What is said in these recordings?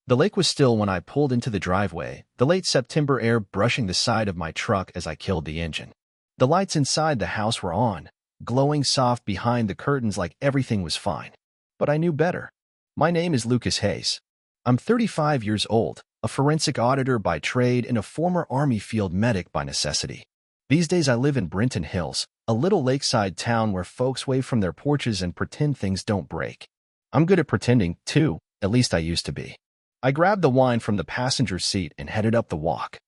The lake was still when I pulled into the driveway, the late September air brushing the side of my truck as I killed the engine. The lights inside the house were on, glowing soft behind the curtains like everything was fine. But I knew better. My name is Lucas Hayes. I'm 35 years old, a forensic auditor by trade and a former Army field medic by necessity. These days I live in Brenton Hills, a little lakeside town where folks wave from their porches and pretend things don't break. I'm good at pretending, too, at least I used to be. I grabbed the wine from the passenger seat and headed up the walk.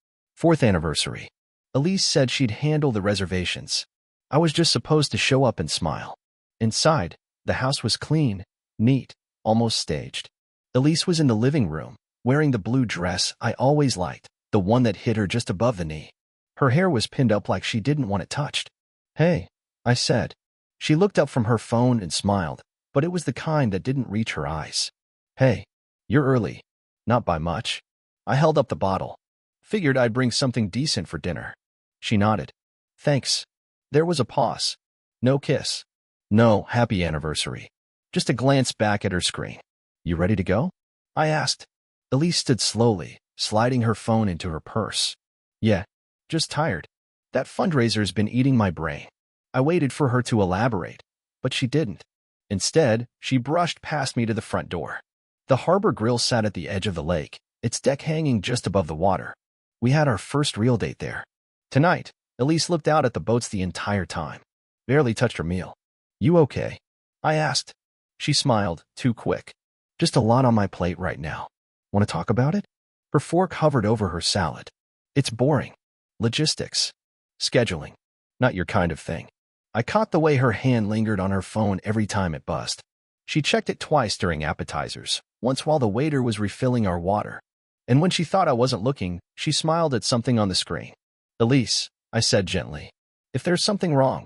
4th anniversary. Elise said she'd handle the reservations. I was just supposed to show up and smile. Inside, the house was clean, neat, almost staged. Elise was in the living room, wearing the blue dress I always liked, the one that hit her just above the knee. Her hair was pinned up like she didn't want it touched. "Hey," I said. She looked up from her phone and smiled, but it was the kind that didn't reach her eyes. "Hey, you're early." "Not by much." I held up the bottle. "Figured I'd bring something decent for dinner." She nodded. "Thanks." There was a pause. No kiss. No happy anniversary. Just a glance back at her screen. "You ready to go?" I asked. Elise stood slowly, sliding her phone into her purse. "Yeah, just tired. That fundraiser's been eating my brain." I waited for her to elaborate, but she didn't. Instead, she brushed past me to the front door. The harbor grill sat at the edge of the lake, its deck hanging just above the water. We had our first real date there. Tonight, Elise looked out at the boats the entire time. Barely touched her meal. "You okay?" I asked. She smiled, too quick. "Just a lot on my plate right now. Want to talk about it?" Her fork hovered over her salad. "It's boring. Logistics. Scheduling. Not your kind of thing." I caught the way her hand lingered on her phone every time it buzzed. She checked it twice during appetizers, once while the waiter was refilling our water. And when she thought I wasn't looking, she smiled at something on the screen. "Elise," I said gently, "if there's something wrong."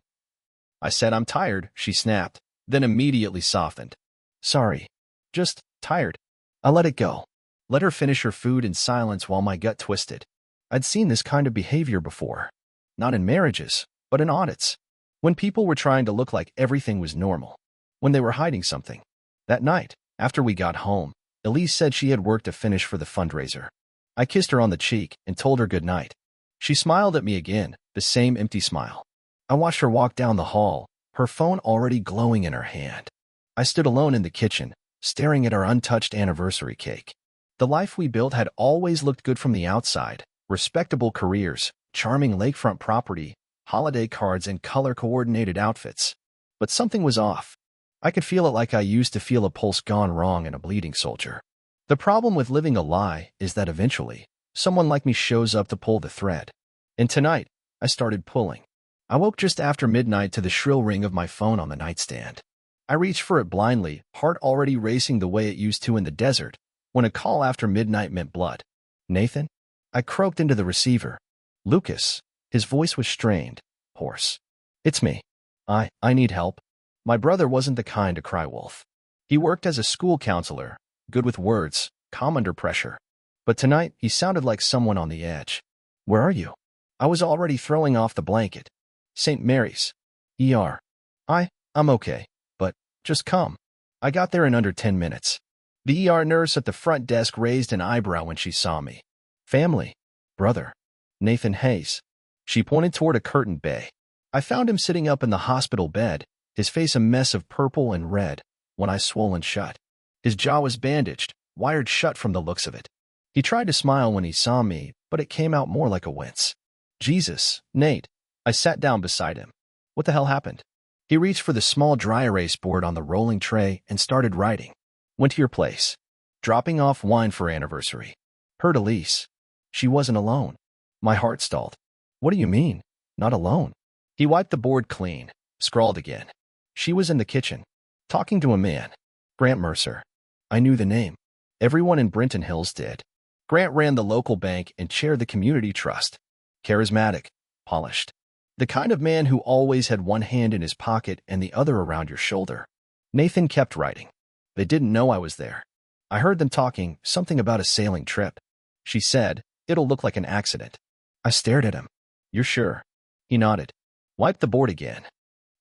I said I'm tired, she snapped, then immediately softened. "Sorry. Just tired." I let it go. Let her finish her food in silence while my gut twisted. I'd seen this kind of behavior before. Not in marriages, but in audits. When people were trying to look like everything was normal. When they were hiding something. That night, after we got home, Elise said she had work to finish for the fundraiser. I kissed her on the cheek and told her good night. She smiled at me again, the same empty smile. I watched her walk down the hall, her phone already glowing in her hand. I stood alone in the kitchen, staring at our untouched anniversary cake. The life we built had always looked good from the outside. Respectable careers, charming lakefront property, holiday cards, and color-coordinated outfits. But something was off. I could feel it like I used to feel a pulse gone wrong in a bleeding soldier. The problem with living a lie is that eventually, someone like me shows up to pull the thread. And tonight, I started pulling. I woke just after midnight to the shrill ring of my phone on the nightstand. I reached for it blindly, heart already racing the way it used to in the desert, when a call after midnight meant blood. "Nathan?" I croaked into the receiver. "Lucas." His voice was strained, hoarse. "It's me. I need help." My brother wasn't the kind to cry wolf. He worked as a school counselor, good with words, calm under pressure. But tonight, he sounded like someone on the edge. "Where are you?" I was already throwing off the blanket. "St. Mary's. ER. I'm okay, but just come." I got there in under 10 minutes. The ER nurse at the front desk raised an eyebrow when she saw me. "Family. Brother. Nathan Hayes." She pointed toward a curtained bay. I found him sitting up in the hospital bed, his face a mess of purple and red, one eye swollen shut. His jaw was bandaged, wired shut from the looks of it. He tried to smile when he saw me, but it came out more like a wince. "Jesus, Nate." I sat down beside him. "What the hell happened?" He reached for the small dry erase board on the rolling tray and started writing. "Went to your place. Dropping off wine for anniversary. Heard Elise. She wasn't alone." My heart stalled. "What do you mean? Not alone?" He wiped the board clean, scrawled again. "She was in the kitchen, talking to a man. Grant Mercer." I knew the name. Everyone in Brenton Hills did. Grant ran the local bank and chaired the community trust. Charismatic, polished. The kind of man who always had one hand in his pocket and the other around your shoulder. Nathan kept writing. "They didn't know I was there. I heard them talking, something about a sailing trip. She said, it'll look like an accident." I stared at him. "You're sure?" He nodded. Wiped the board again.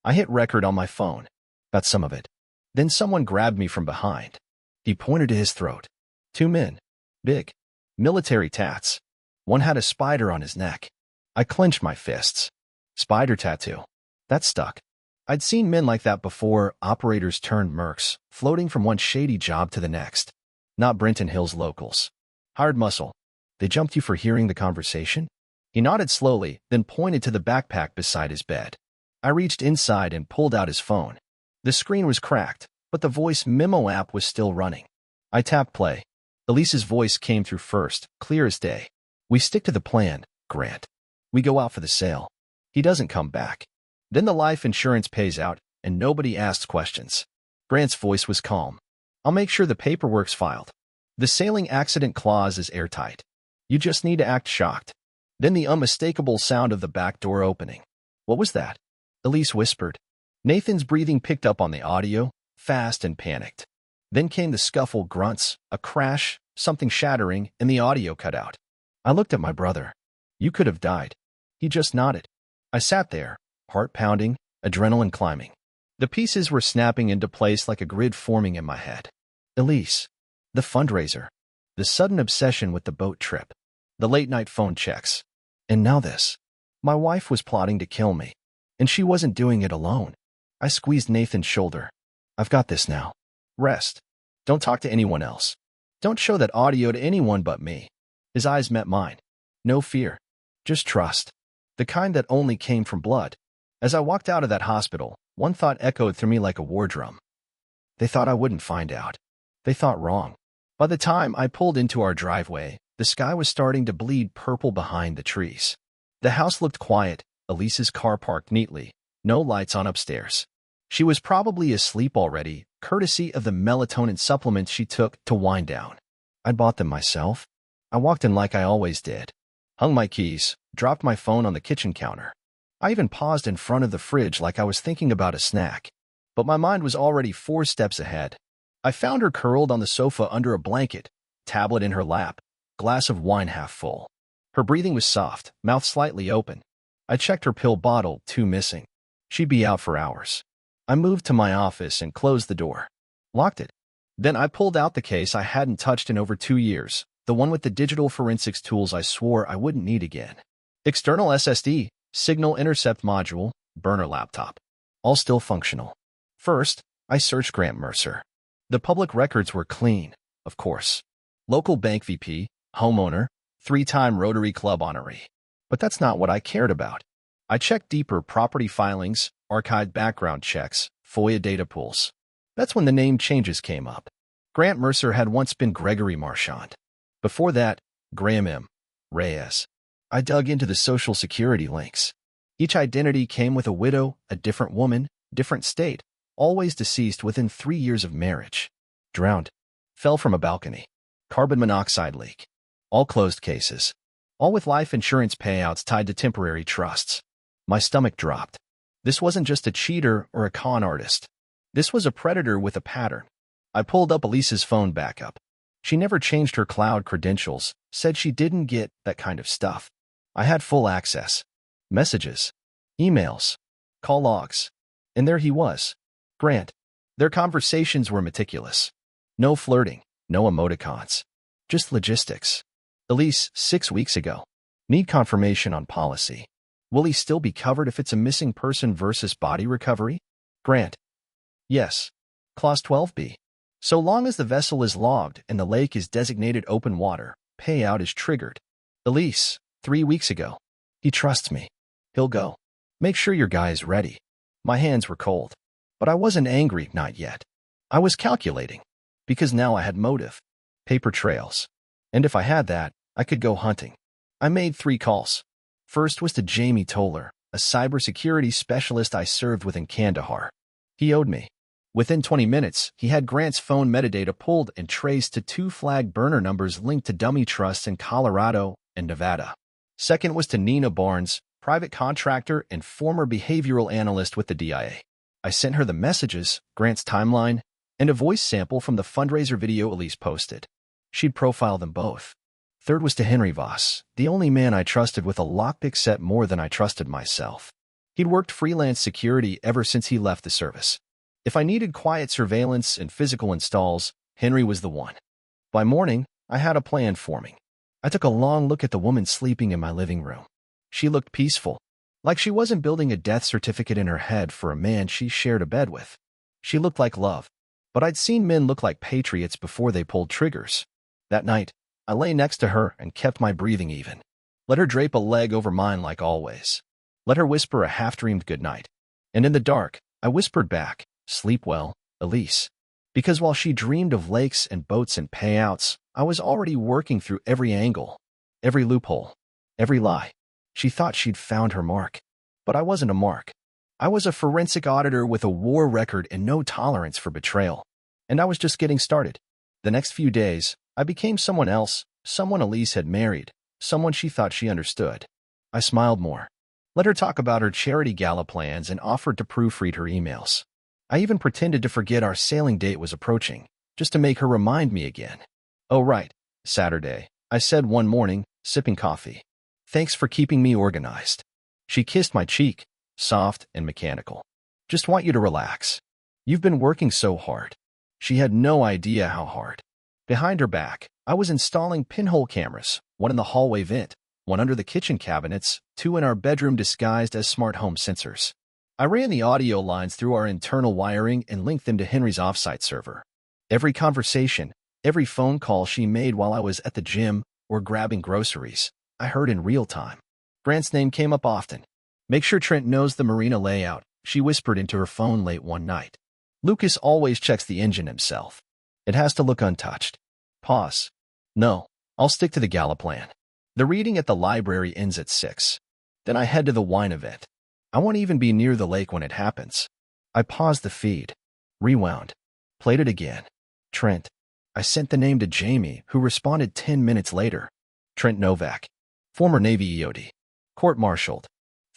I hit record on my phone. Got some of it. Then someone grabbed me from behind. He pointed to his throat. "2 men. Big. Military tats. One had a spider on his neck. I clenched my fists. Spider tattoo. That stuck. I'd seen men like that before, operators turned mercs, floating from one shady job to the next. Not Brenton Hills locals. Hard muscle. They jumped you for hearing the conversation? He nodded slowly, then pointed to the backpack beside his bed. I reached inside and pulled out his phone. The screen was cracked, but the voice memo app was still running. I tapped play. Elise's voice came through first, clear as day. We stick to the plan, Grant. We go out for the sale. He doesn't come back. Then the life insurance pays out, and nobody asks questions. Grant's voice was calm. I'll make sure the paperwork's filed. The sailing accident clause is airtight. You just need to act shocked. Then the unmistakable sound of the back door opening. What was that? Elise whispered. Nathan's breathing picked up on the audio, fast and panicked. Then came the scuffle, grunts, a crash, something shattering, and the audio cut out. I looked at my brother. You could have died. He just nodded. I sat there, heart pounding, adrenaline climbing. The pieces were snapping into place like a grid forming in my head. Elise. The fundraiser. The sudden obsession with the boat trip. The late-night phone checks. And now this. My wife was plotting to kill me. And she wasn't doing it alone. I squeezed Nathan's shoulder. I've got this now. Rest. Don't talk to anyone else. Don't show that audio to anyone but me. His eyes met mine. No fear. Just trust. The kind that only came from blood. As I walked out of that hospital, one thought echoed through me like a war drum. They thought I wouldn't find out. They thought wrong. By the time I pulled into our driveway, the sky was starting to bleed purple behind the trees. The house looked quiet, Elise's car parked neatly, no lights on upstairs. She was probably asleep already, courtesy of the melatonin supplements she took to wind down. I'd bought them myself. I walked in like I always did. Hung my keys, dropped my phone on the kitchen counter. I even paused in front of the fridge like I was thinking about a snack. But my mind was already 4 steps ahead. I found her curled on the sofa under a blanket, tablet in her lap, glass of wine half full. Her breathing was soft, mouth slightly open. I checked her pill bottle, 2 missing. She'd be out for hours. I moved to my office and closed the door. Locked it. Then I pulled out the case I hadn't touched in over 2 years, the one with the digital forensics tools I swore I wouldn't need again. External SSD, signal intercept module, burner laptop. All still functional. First, I searched Grant Mercer. The public records were clean, of course. Local bank VP, homeowner, 3-time Rotary Club honoree. But that's not what I cared about. I checked deeper property filings, archived background checks, FOIA data pools. That's when the name changes came up. Grant Mercer had once been Gregory Marchand. Before that, Graham M. Reyes. I dug into the Social Security links. Each identity came with a widow, a different woman, different state, always deceased within 3 years of marriage. Drowned. Fell from a balcony. Carbon monoxide leak. All closed cases. All with life insurance payouts tied to temporary trusts. My stomach dropped. This wasn't just a cheater or a con artist. This was a predator with a pattern. I pulled up Elise's phone backup. She never changed her cloud credentials, said she didn't get that kind of stuff. I had full access. Messages. Emails. Call logs. And there he was. Grant. Their conversations were meticulous. No flirting, no emoticons. Just logistics. Elise, 6 weeks ago. Need confirmation on policy. Will he still be covered if it's a missing person versus body recovery? Grant. Yes. Clause 12b. So long as the vessel is logged and the lake is designated open water, payout is triggered. Elise, 3 weeks ago. He trusts me. He'll go. Make sure your guy is ready. My hands were cold. But I wasn't angry, not yet. I was calculating. Because now I had motive. Paper trails. And if I had that, I could go hunting. I made 3 calls. First was to Jamie Toller, a cybersecurity specialist I served with in Kandahar. He owed me. Within 20 minutes, he had Grant's phone metadata pulled and traced to 2 flag burner numbers linked to dummy trusts in Colorado and Nevada. Second was to Nina Barnes, private contractor and former behavioral analyst with the DIA. I sent her the messages, Grant's timeline, and a voice sample from the fundraiser video Elise posted. She'd profile them both. Third was to Henry Voss, the only man I trusted with a lockpick set more than I trusted myself. He'd worked freelance security ever since he left the service. If I needed quiet surveillance and physical installs, Henry was the one. By morning, I had a plan forming. I took a long look at the woman sleeping in my living room. She looked peaceful, like she wasn't building a death certificate in her head for a man she shared a bed with. She looked like love, but I'd seen men look like patriots before they pulled triggers. That night, I lay next to her and kept my breathing even. Let her drape a leg over mine like always. Let her whisper a half-dreamed goodnight. And in the dark, I whispered back, "Sleep well, Elise." Because while she dreamed of lakes and boats and payouts, I was already working through every angle, every loophole, every lie. She thought she'd found her mark, but I wasn't a mark. I was a forensic auditor with a war record and no tolerance for betrayal. And I was just getting started. The next few days, I became someone else, someone Elise had married, someone she thought she understood. I smiled more. Let her talk about her charity gala plans and offered to proofread her emails. I even pretended to forget our sailing date was approaching, just to make her remind me again. "Oh right, Saturday," I said one morning, sipping coffee. "Thanks for keeping me organized." She kissed my cheek, soft and mechanical. "Just want you to relax. You've been working so hard." She had no idea how hard. Behind her back, I was installing pinhole cameras, one in the hallway vent, one under the kitchen cabinets, two in our bedroom disguised as smart home sensors. I ran the audio lines through our internal wiring and linked them to Henry's offsite server. Every conversation, every phone call she made while I was at the gym or grabbing groceries, I heard in real time. Grant's name came up often. "Make sure Trent knows the marina layout," she whispered into her phone late one night. "Lucas always checks the engine himself. It has to look untouched." Pause. "No, I'll stick to the gala plan. The reading at the library ends at 6. Then I head to the wine event. I won't even be near the lake when it happens." I paused the feed, rewound, played it again. "Trent." I sent the name to Jamie, who responded 10 minutes later. "Trent Novak, former Navy EOD, court-martialed,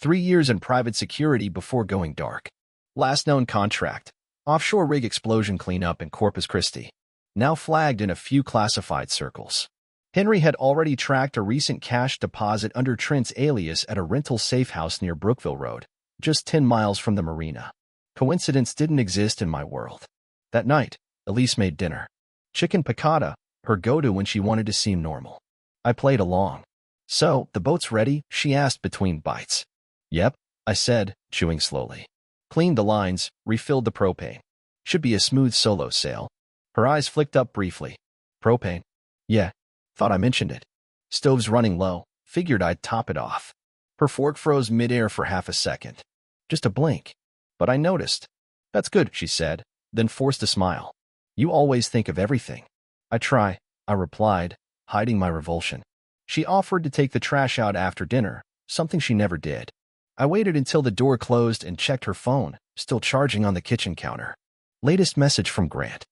3 years in private security before going dark. Last known contract, offshore rig explosion cleanup in Corpus Christi. Now flagged in a few classified circles." Henry had already tracked a recent cash deposit under Trent's alias at a rental safe house near Brookville Road, just 10 miles from the marina. Coincidence didn't exist in my world. That night, Elise made dinner. Chicken piccata, her go-to when she wanted to seem normal. I played along. "So, the boat's ready?" she asked between bites. "Yep," I said, chewing slowly. Cleaned the lines, refilled the propane. "Should be a smooth solo sail." Her eyes flicked up briefly. "Propane? Yeah. Thought I mentioned it. Stove's running low. Figured I'd top it off." Her fork froze midair for half a second. Just a blink. But I noticed. "That's good," she said, then forced a smile. "You always think of everything." "I try," I replied, hiding my revulsion. She offered to take the trash out after dinner, something she never did. I waited until the door closed and checked her phone, still charging on the kitchen counter. Latest message from Grant.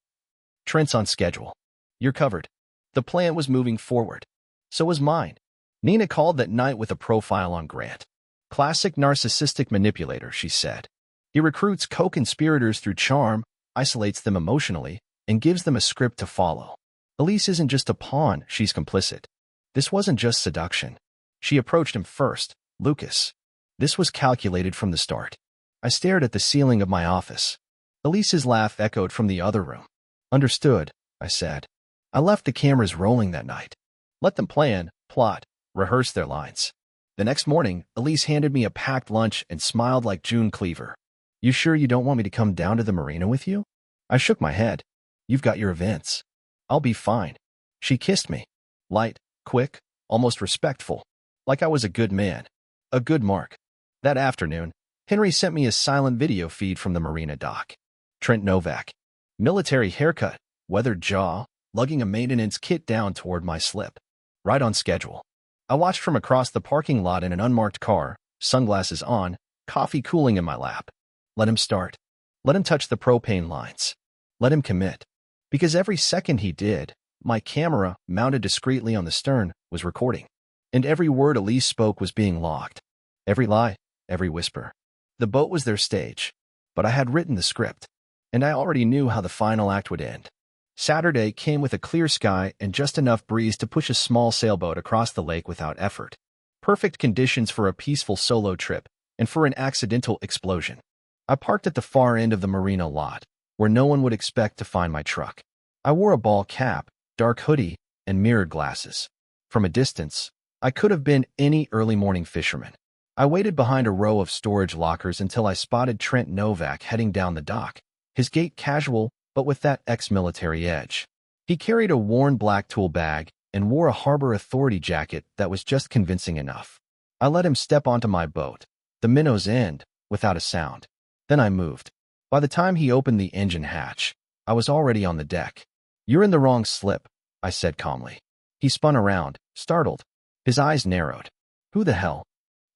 "Trent's on schedule. You're covered." The plan was moving forward. So was mine. Nina called that night with a profile on Grant. "Classic narcissistic manipulator," she said. "He recruits co-conspirators through charm, isolates them emotionally, and gives them a script to follow. Elise isn't just a pawn, she's complicit." This wasn't just seduction. She approached him first, Lucas. This was calculated from the start. I stared at the ceiling of my office. Elise's laugh echoed from the other room. "Understood," I said. I left the cameras rolling that night. Let them plan, plot, rehearse their lines. The next morning, Elise handed me a packed lunch and smiled like June Cleaver. "You sure you don't want me to come down to the marina with you?" I shook my head. "You've got your events. I'll be fine." She kissed me. Light, quick, almost respectful. Like I was a good man. A good mark. That afternoon, Henry sent me a silent video feed from the marina dock. Trent Novak. Military haircut, weathered jaw, lugging a maintenance kit down toward my slip. Right on schedule. I watched from across the parking lot in an unmarked car, sunglasses on, coffee cooling in my lap. Let him start. Let him touch the propane lines. Let him commit. Because every second he did, my camera, mounted discreetly on the stern, was recording. And every word Elise spoke was being logged. Every lie, every whisper. The boat was their stage. But I had written the script. And I already knew how the final act would end. Saturday came with a clear sky and just enough breeze to push a small sailboat across the lake without effort. Perfect conditions for a peaceful solo trip and for an accidental explosion. I parked at the far end of the marina lot, where no one would expect to find my truck. I wore a ball cap, dark hoodie, and mirrored glasses. From a distance, I could have been any early morning fisherman. I waited behind a row of storage lockers until I spotted Trent Novak heading down the dock, his gait casual but with that ex-military edge. He carried a worn black tool bag and wore a harbor authority jacket that was just convincing enough. I let him step onto my boat, the minnow's end, without a sound. Then I moved. By the time he opened the engine hatch, I was already on the deck. "You're in the wrong slip," I said calmly. He spun around, startled. His eyes narrowed. "Who the hell?"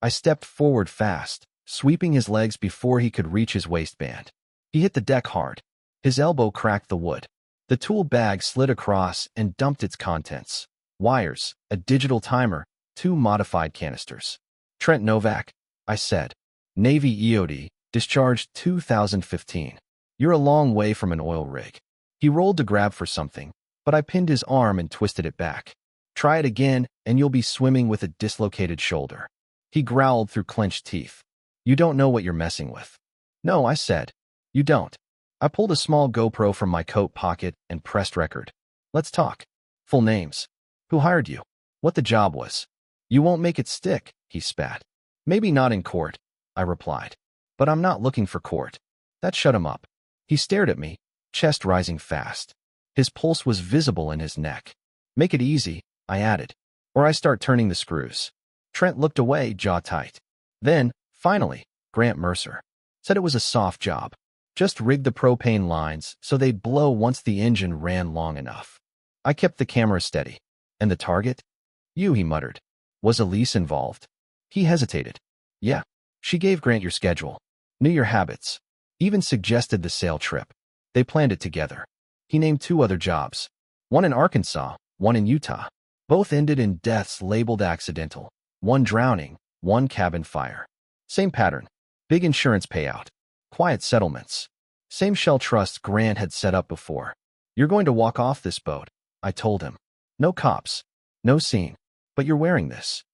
I stepped forward fast, sweeping his legs before he could reach his waistband. He hit the deck hard. His elbow cracked the wood. The tool bag slid across and dumped its contents. Wires, a digital timer, 2 modified canisters. "Trent Novak," I said. "Navy EOD, discharged 2015. You're a long way from an oil rig." He rolled to grab for something, but I pinned his arm and twisted it back. "Try it again, and you'll be swimming with a dislocated shoulder." He growled through clenched teeth. "You don't know what you're messing with." "No," I said. "You don't." I pulled a small GoPro from my coat pocket and pressed record. "Let's talk. Full names. Who hired you? What the job was." "You won't make it stick," he spat. "Maybe not in court," I replied. "But I'm not looking for court." That shut him up. He stared at me, chest rising fast. His pulse was visible in his neck. "Make it easy," I added, "or I start turning the screws." Trent looked away, jaw tight. Then, finally, Grant Mercer said it was a soft job. Just rig the propane lines so they'd blow once the engine ran long enough. I kept the camera steady. "And the target?" "You," he muttered. "Was Elise involved?" He hesitated. "Yeah. She gave Grant your schedule. Knew your habits. Even suggested the sail trip. They planned it together." He named 2 other jobs. One in Arkansas, one in Utah. Both ended in deaths labeled accidental. One drowning, one cabin fire. Same pattern. Big insurance payout. Quiet settlements. Same shell trust Grant had set up before. "You're going to walk off this boat," I told him. "No cops. No scene. But you're wearing this."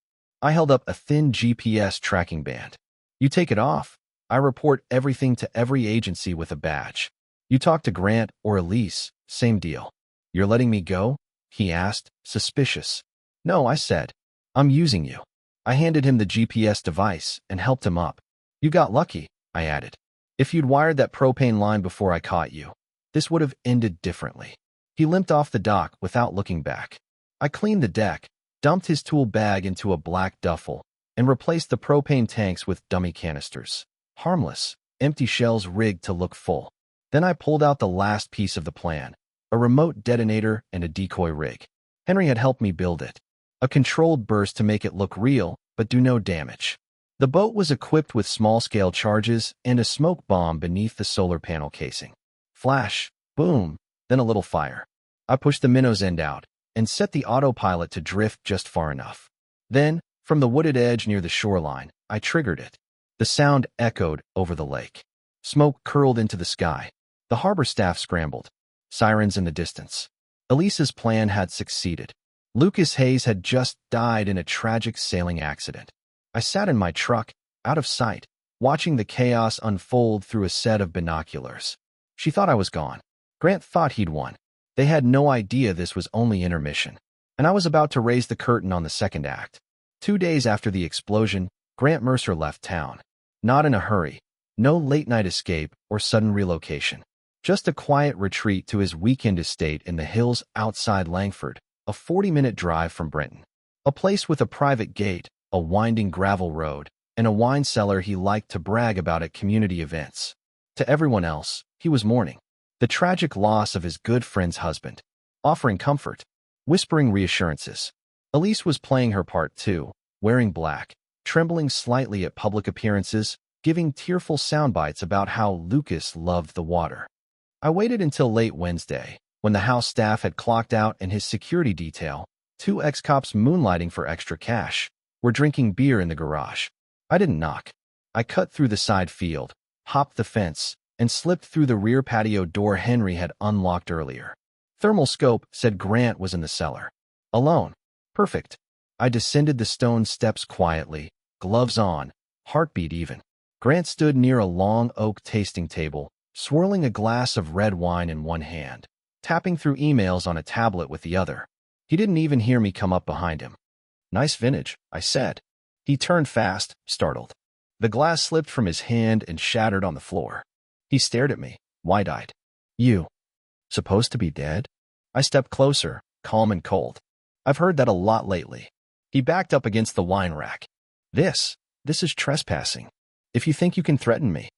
I held up a thin GPS tracking band. "You take it off. I report everything to every agency with a badge. You talk to Grant or Elise, same deal." "You're letting me go?" he asked, suspicious. "No," I said. "I'm using you." I handed him the GPS device and helped him up. "You got lucky," I added. "If you'd wired that propane line before I caught you, this would have ended differently." He limped off the dock without looking back. I cleaned the deck, dumped his tool bag into a black duffel, and replaced the propane tanks with dummy canisters. Harmless, empty shells rigged to look full. Then I pulled out the last piece of the plan, a remote detonator and a decoy rig. Henry had helped me build it. A controlled burst to make it look real, but do no damage. The boat was equipped with small-scale charges and a smoke bomb beneath the solar panel casing. Flash, boom, then a little fire. I pushed the minnow's end out and set the autopilot to drift just far enough. Then, from the wooded edge near the shoreline, I triggered it. The sound echoed over the lake. Smoke curled into the sky. The harbor staff scrambled. Sirens in the distance. Elise's plan had succeeded. Lucas Hayes had just died in a tragic sailing accident. I sat in my truck, out of sight, watching the chaos unfold through a set of binoculars. She thought I was gone. Grant thought he'd won. They had no idea this was only intermission. And I was about to raise the curtain on the second act. 2 days after the explosion, Grant Mercer left town. Not in a hurry. No late-night escape or sudden relocation. Just a quiet retreat to his weekend estate in the hills outside Langford, a 40-minute drive from Brenton. A place with a private gate, a winding gravel road, and a wine cellar he liked to brag about at community events. To everyone else, he was mourning the tragic loss of his good friend's husband, offering comfort, whispering reassurances. Elise was playing her part too, wearing black, trembling slightly at public appearances, giving tearful soundbites about how Lucas loved the water. I waited until late Wednesday, when the house staff had clocked out and his security detail, 2 ex-cops moonlighting for extra cash, were drinking beer in the garage. I didn't knock. I cut through the side field, hopped the fence, and slipped through the rear patio door Henry had unlocked earlier. Thermal scope said Grant was in the cellar. Alone. Perfect. I descended the stone steps quietly, gloves on, heartbeat even. Grant stood near a long oak tasting table, swirling a glass of red wine in one hand, tapping through emails on a tablet with the other. He didn't even hear me come up behind him. Nice vintage, I said. He turned fast, startled. The glass slipped from his hand and shattered on the floor. He stared at me, wide-eyed. You. Supposed to be dead? I stepped closer, calm and cold. I've heard that a lot lately. He backed up against the wine rack. This is trespassing. If you think you can threaten me.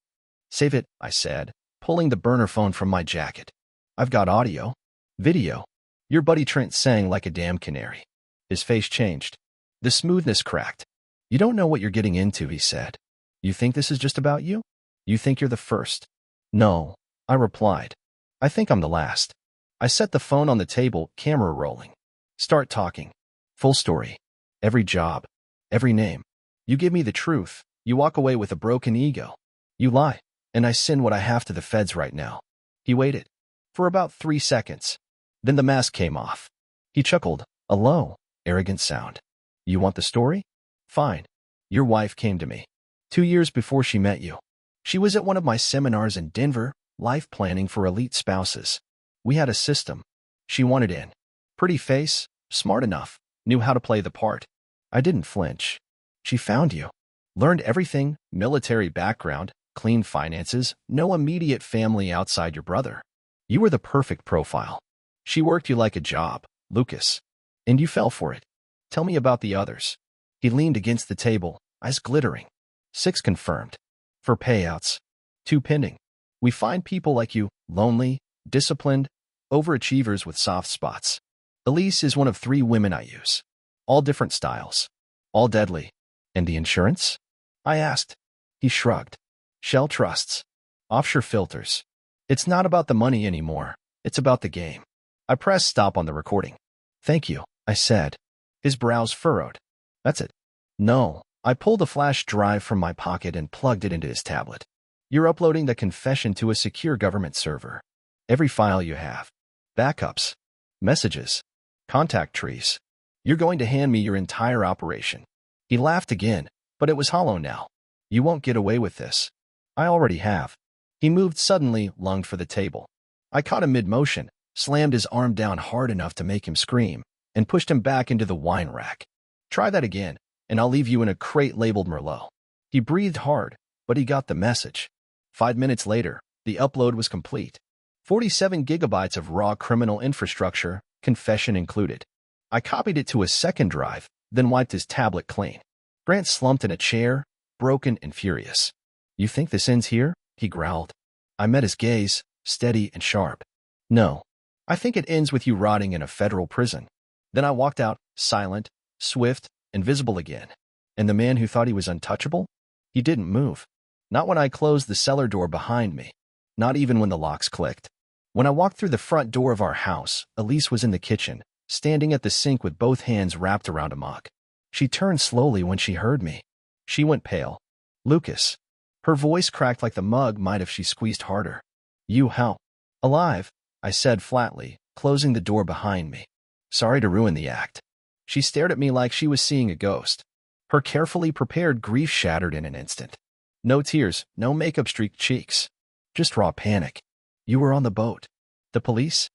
Save it, I said, pulling the burner phone from my jacket. I've got audio. Video. Your buddy Trent sang like a damn canary. His face changed. The smoothness cracked. You don't know what you're getting into, he said. You think this is just about you? You think you're the first? No, I replied. I think I'm the last. I set the phone on the table, camera rolling. Start talking. Full story. Every job. Every name. You give me the truth. You walk away with a broken ego. You lie. And I send what I have to the feds right now. He waited. For about 3 seconds. Then the mask came off. He chuckled, a low, arrogant sound. You want the story? Fine. Your wife came to me. 2 years before she met you. She was at one of my seminars in Denver, life planning for elite spouses. We had a system. She wanted in. Pretty face, smart enough, knew how to play the part. I didn't flinch. She found you. Learned everything, military background, clean finances, no immediate family outside your brother. You were the perfect profile. She worked you like a job, Lucas. And you fell for it. Tell me about the others. He leaned against the table, eyes glittering. 6 confirmed. For payouts. 2 pending. We find people like you, lonely, disciplined, overachievers with soft spots. Elise is one of 3 women I use. All different styles. All deadly. And the insurance? I asked. He shrugged. Shell trusts. Offshore filters. It's not about the money anymore. It's about the game. I pressed stop on the recording. Thank you, I said. His brows furrowed. That's it. No. I pulled a flash drive from my pocket and plugged it into his tablet. You're uploading the confession to a secure government server. Every file you have. Backups. Messages. Contact trees. You're going to hand me your entire operation. He laughed again, but it was hollow now. You won't get away with this. I already have. He moved suddenly, lunged for the table. I caught him mid-motion, slammed his arm down hard enough to make him scream, and pushed him back into the wine rack. Try that again, and I'll leave you in a crate labeled Merlot. He breathed hard, but he got the message. 5 minutes later, the upload was complete. 47 gigabytes of raw criminal infrastructure, confession included. I copied it to a second drive, then wiped his tablet clean. Grant slumped in a chair, broken and furious. You think this ends here? He growled. I met his gaze, steady and sharp. No. I think it ends with you rotting in a federal prison. Then I walked out, silent, swift, invisible again. And the man who thought he was untouchable? He didn't move. Not when I closed the cellar door behind me. Not even when the locks clicked. When I walked through the front door of our house, Elise was in the kitchen, standing at the sink with both hands wrapped around a mug. She turned slowly when she heard me. She went pale. Lucas. Her voice cracked like the mug might if she squeezed harder. You how? Alive, I said flatly, closing the door behind me. Sorry to ruin the act. She stared at me like she was seeing a ghost. Her carefully prepared grief shattered in an instant. No tears, no makeup-streaked cheeks. Just raw panic. You were on the boat. The police?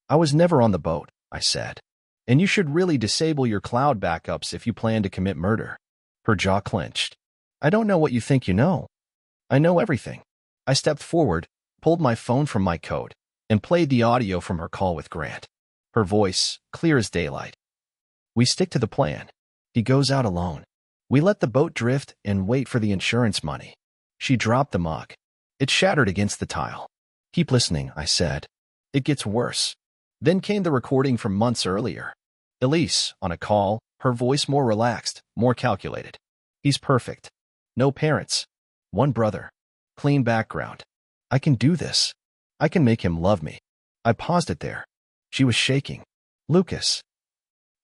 I was never on the boat, I said. And you should really disable your cloud backups if you plan to commit murder. Her jaw clenched. I don't know what you think you know. I know everything. I stepped forward, pulled my phone from my coat, and played the audio from her call with Grant. Her voice, clear as daylight. We stick to the plan. He goes out alone. We let the boat drift and wait for the insurance money. She dropped the mug. It shattered against the tile. Keep listening, I said. It gets worse. Then came the recording from months earlier. Elise, on a call, her voice more relaxed, more calculated. He's perfect. No parents. One brother. Clean background. I can do this. I can make him love me. I paused it there. She was shaking. Lucas.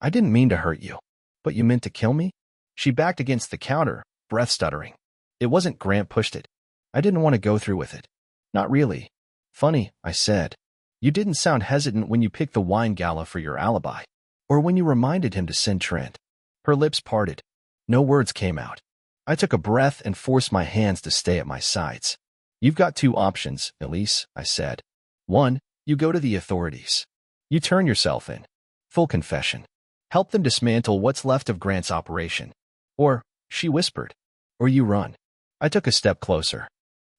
I didn't mean to hurt you. But you meant to kill me? She backed against the counter, breath stuttering. It wasn't Grant pushed it. I didn't want to go through with it. Not really. Funny, I said. You didn't sound hesitant when you picked the wine gala for your alibi. Or when you reminded him to send Trent. Her lips parted. No words came out. I took a breath and forced my hands to stay at my sides. You've got 2 options, Elise, I said. 1, you go to the authorities. You turn yourself in. Full confession. Help them dismantle what's left of Grant's operation. Or, she whispered, or you run. I took a step closer.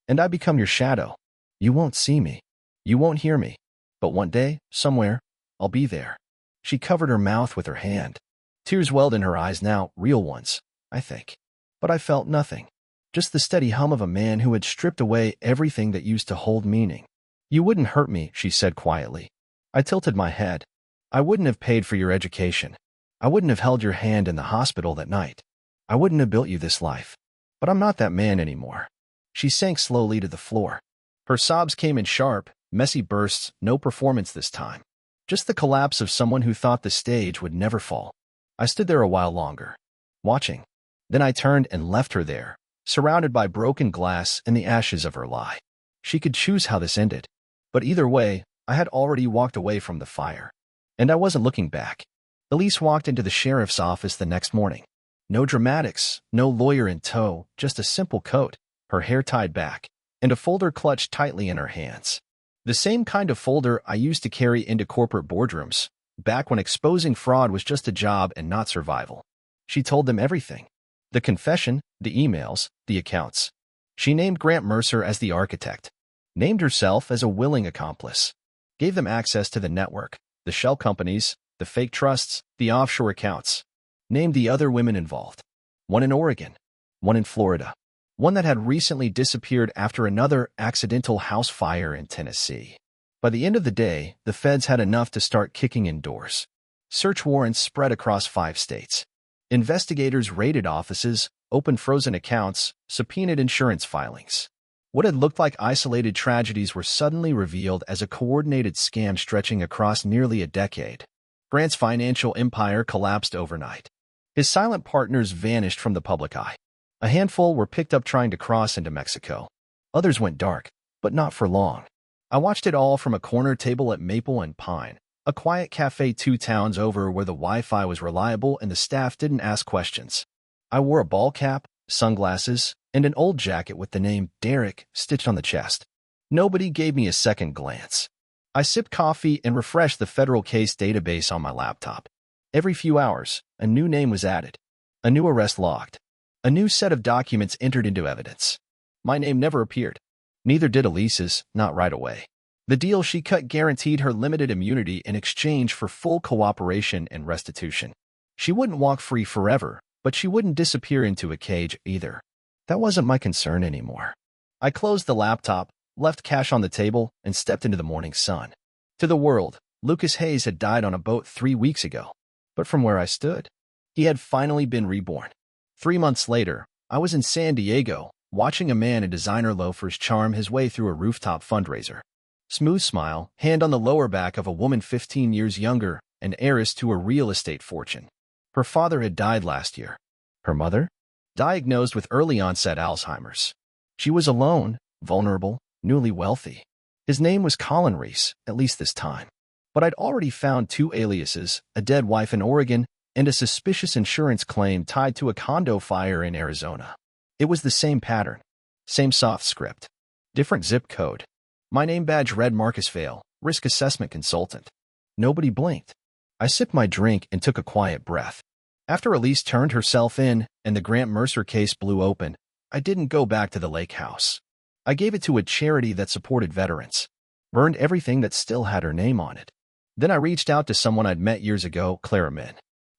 And I become your shadow. You won't see me. You won't hear me. But one day, somewhere, I'll be there. She covered her mouth with her hand. Tears welled in her eyes now, real ones, I think. But I felt nothing. Just the steady hum of a man who had stripped away everything that used to hold meaning. You wouldn't hurt me, she said quietly. I tilted my head. I wouldn't have paid for your education. I wouldn't have held your hand in the hospital that night. I wouldn't have built you this life. But I'm not that man anymore. She sank slowly to the floor. Her sobs came in sharp, messy bursts, no performance this time. Just the collapse of someone who thought the stage would never fall. I stood there a while longer, watching. Then I turned and left her there, surrounded by broken glass and the ashes of her lie. She could choose how this ended. But either way, I had already walked away from the fire. And I wasn't looking back. Elise walked into the sheriff's office the next morning. No dramatics, no lawyer in tow, just a simple coat, her hair tied back, and a folder clutched tightly in her hands. The same kind of folder I used to carry into corporate boardrooms, back when exposing fraud was just a job and not survival. She told them everything. The confession, the emails, the accounts. She named Grant Mercer as the architect. Named herself as a willing accomplice. Gave them access to the network, the shell companies, the fake trusts, the offshore accounts. Named the other women involved. One in Oregon. One in Florida. One that had recently disappeared after another accidental house fire in Tennessee. By the end of the day, the feds had enough to start kicking in doors. Search warrants spread across 5 states. Investigators raided offices, opened frozen accounts, subpoenaed insurance filings. What had looked like isolated tragedies were suddenly revealed as a coordinated scam stretching across nearly a decade. Grant's financial empire collapsed overnight. His silent partners vanished from the public eye. A handful were picked up trying to cross into Mexico. Others went dark, but not for long. I watched it all from a corner table at Maple and Pine, a quiet cafe 2 towns over where the Wi-Fi was reliable and the staff didn't ask questions. I wore a ball cap, sunglasses, and an old jacket with the name Derek stitched on the chest. Nobody gave me a second glance. I sipped coffee and refreshed the federal case database on my laptop. Every few hours, a new name was added, a new arrest logged, a new set of documents entered into evidence. My name never appeared. Neither did Elise's, not right away. The deal she cut guaranteed her limited immunity in exchange for full cooperation and restitution. She wouldn't walk free forever, but she wouldn't disappear into a cage either. That wasn't my concern anymore. I closed the laptop, left cash on the table, and stepped into the morning sun. To the world, Lucas Hayes had died on a boat 3 weeks ago. But from where I stood, he had finally been reborn. 3 months later, I was in San Diego, watching a man in designer loafers charm his way through a rooftop fundraiser. Smooth smile, hand on the lower back of a woman 15 years younger, an heiress to a real estate fortune. Her father had died last year. Her mother? Diagnosed with early-onset Alzheimer's. She was alone, vulnerable, newly wealthy. His name was Colin Reese, at least this time. But I'd already found 2 aliases, a dead wife in Oregon, and a suspicious insurance claim tied to a condo fire in Arizona. It was the same pattern. Same soft script. Different zip code. My name badge read Marcus Vale, risk assessment consultant. Nobody blinked. I sipped my drink and took a quiet breath. After Elise turned herself in and the Grant Mercer case blew open, I didn't go back to the lake house. I gave it to a charity that supported veterans. Burned everything that still had her name on it. Then I reached out to someone I'd met years ago, Clara Min.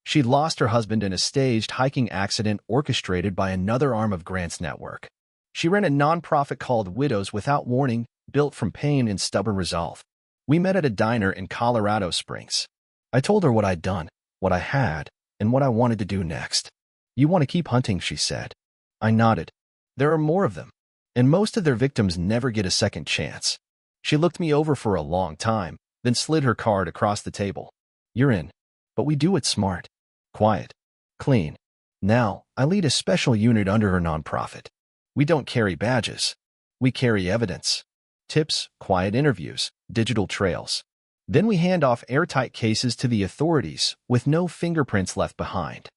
She'd lost her husband in a staged hiking accident orchestrated by another arm of Grant's network. She ran a nonprofit called Widows Without Warning, built from pain and stubborn resolve. We met at a diner in Colorado Springs. I told her what I'd done, what I had, and what I wanted to do next. You want to keep hunting, she said. I nodded. There are more of them, and most of their victims never get a second chance. She looked me over for a long time, then slid her card across the table. You're in, but we do it smart. Quiet. Clean. Now, I lead a special unit under her nonprofit. We don't carry badges. We carry evidence. Tips, quiet interviews, digital trails. Then we hand off airtight cases to the authorities with no fingerprints left behind.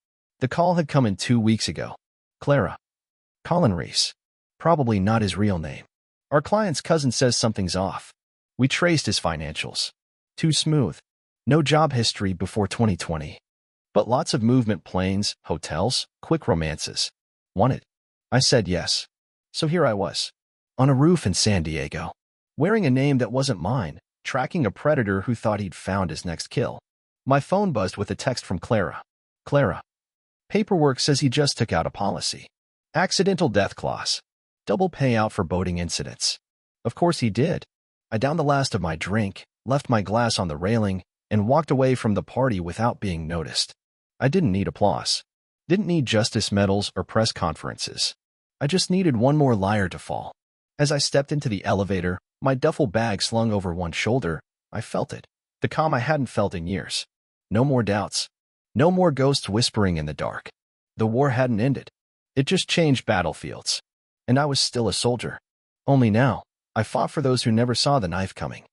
The call had come in 2 weeks ago. Clara. Colin Reese. Probably not his real name. Our client's cousin says something's off. We traced his financials. Too smooth. No job history before 2020. But lots of movement, planes, hotels, quick romances. Want it? I said yes. So here I was, on a roof in San Diego, wearing a name that wasn't mine, tracking a predator who thought he'd found his next kill. My phone buzzed with a text from Clara. Clara. Paperwork says he just took out a policy. Accidental death clause. Double payout for boating incidents. Of course he did. I downed the last of my drink, left my glass on the railing, and walked away from the party without being noticed. I didn't need applause. Didn't need justice medals or press conferences. I just needed one more liar to fall. As I stepped into the elevator, my duffel bag slung over one shoulder, I felt it. The calm I hadn't felt in years. No more doubts. No more ghosts whispering in the dark. The war hadn't ended. It just changed battlefields. And I was still a soldier. Only now, I fought for those who never saw the knife coming.